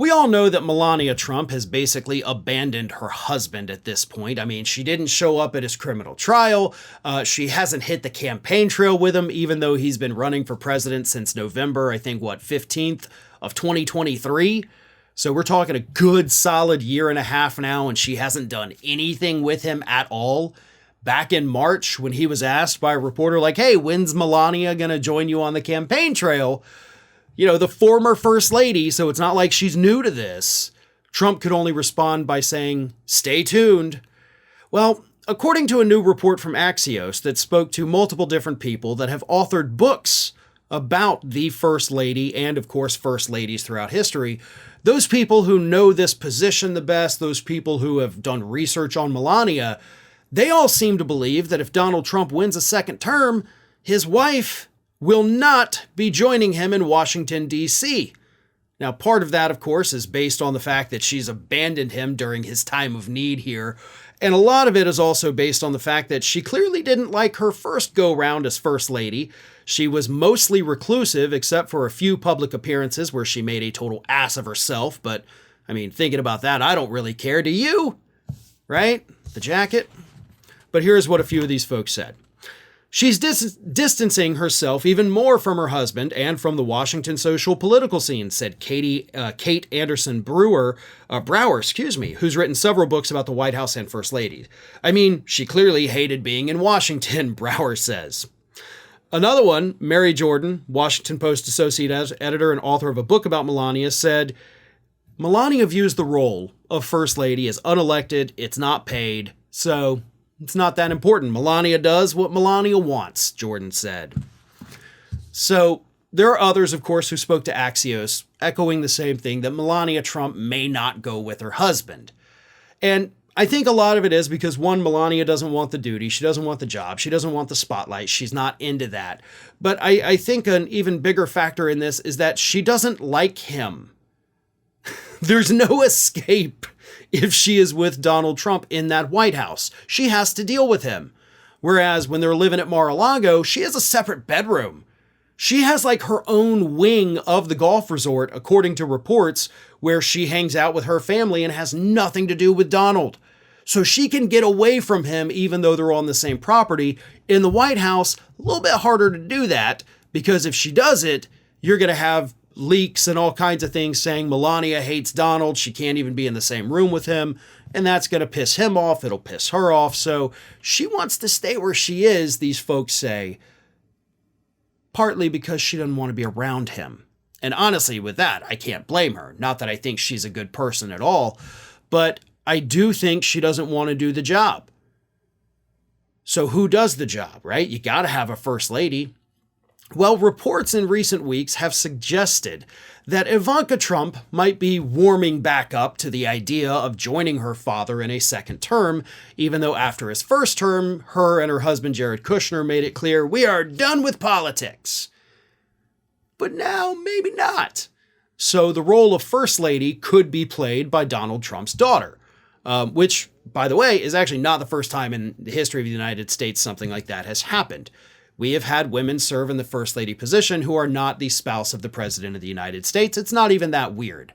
We all know that Melania Trump has basically abandoned her husband at this point. I mean, she didn't show up at his criminal trial. She hasn't hit the campaign trail with him, even though he's been running for president since November, 15th of 2023. So we're talking a good solid year and a half now, and she hasn't done anything with him at all. Back in March, when he was asked by a reporter, like, hey, when's Melania going to join you on the campaign trail? You know, the former first lady, so it's not like she's new to this. Trump could only respond by saying, stay tuned. Well, according to a new report from Axios that spoke to multiple different people that have authored books about the first lady and, of course, first ladies throughout history, those people who know this position the best, those people who have done research on Melania, they all seem to believe that if Donald Trump wins a second term, his wife will not be joining him in Washington, D.C. Now, part of that, of course, is based on the fact that she's abandoned him during his time of need here. And a lot of it is also based on the fact that she clearly didn't like her first go-round as First Lady. She was mostly reclusive, except for a few public appearances where she made a total ass of herself. But, I mean, thinking about that, I don't really care. Do you? Right? The jacket? But here's what a few of these folks said. She's distancing herself even more from her husband and from the Washington social political scene, said Kate Anderson Brower, who's written several books about the White House and First Lady. I mean, she clearly hated being in Washington, Brower says. Another one, Mary Jordan, Washington Post associate editor and author of a book about Melania, said, Melania views the role of First Lady as unelected, it's not paid, so it's not that important. Melania does what Melania wants, Jordan said. So there are others, of course, who spoke to Axios, echoing the same thing, that Melania Trump may not go with her husband. And I think a lot of it is because, one, Melania doesn't want the duty. She doesn't want the job. She doesn't want the spotlight. She's not into that. But I think an even bigger factor in this is that she doesn't like him. There's no escape if she is with Donald Trump in that White House. She has to deal with him. Whereas when they're living at Mar-a-Lago, she has a separate bedroom. She has like her own wing of the golf resort, according to reports, where she hangs out with her family and has nothing to do with Donald. So she can get away from him even though they're on the same property. In the White House, a little bit harder to do that, because if she does it, you're going to have leaks and all kinds of things saying Melania hates Donald. She can't even be in the same room with him. And that's going to piss him off. It'll piss her off. So she wants to stay where she is, these folks say, partly because she doesn't want to be around him. And honestly, with that, I can't blame her. Not that I think she's a good person at all, but I do think she doesn't want to do the job. So who does the job, right? You got to have a first lady. Well, reports in recent weeks have suggested that Ivanka Trump might be warming back up to the idea of joining her father in a second term, even though after his first term, her and her husband Jared Kushner made it clear, we are done with politics. But now, maybe not. So the role of First Lady could be played by Donald Trump's daughter, which, by the way, is actually not the first time in the history of the United States something like that has happened. We have had women serve in the First Lady position who are not the spouse of the President of the United States. It's not even that weird.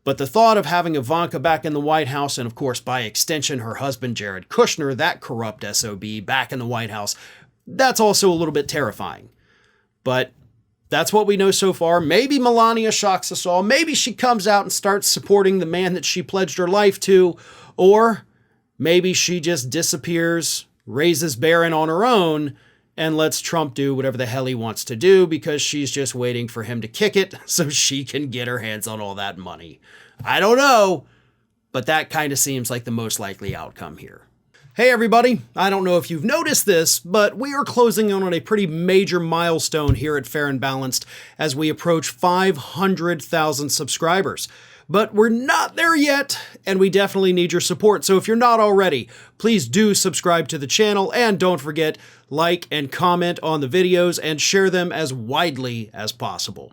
But the thought of having Ivanka back in the White House, and of course, by extension, her husband, Jared Kushner, that corrupt SOB, back in the White House, that's also a little bit terrifying. But that's what we know so far. Maybe Melania shocks us all. Maybe she comes out and starts supporting the man that she pledged her life to. Or maybe she just disappears, raises Barron on her own, and lets Trump do whatever the hell he wants to do because she's just waiting for him to kick it so she can get her hands on all that money. I don't know, but that kind of seems like the most likely outcome here. Hey everybody, I don't know if you've noticed this, but we are closing in on a pretty major milestone here at Fair and Balanced as we approach 500,000 subscribers. But we're not there yet, and we definitely need your support. So if you're not already, please do subscribe to the channel, and don't forget, like and comment on the videos and share them as widely as possible.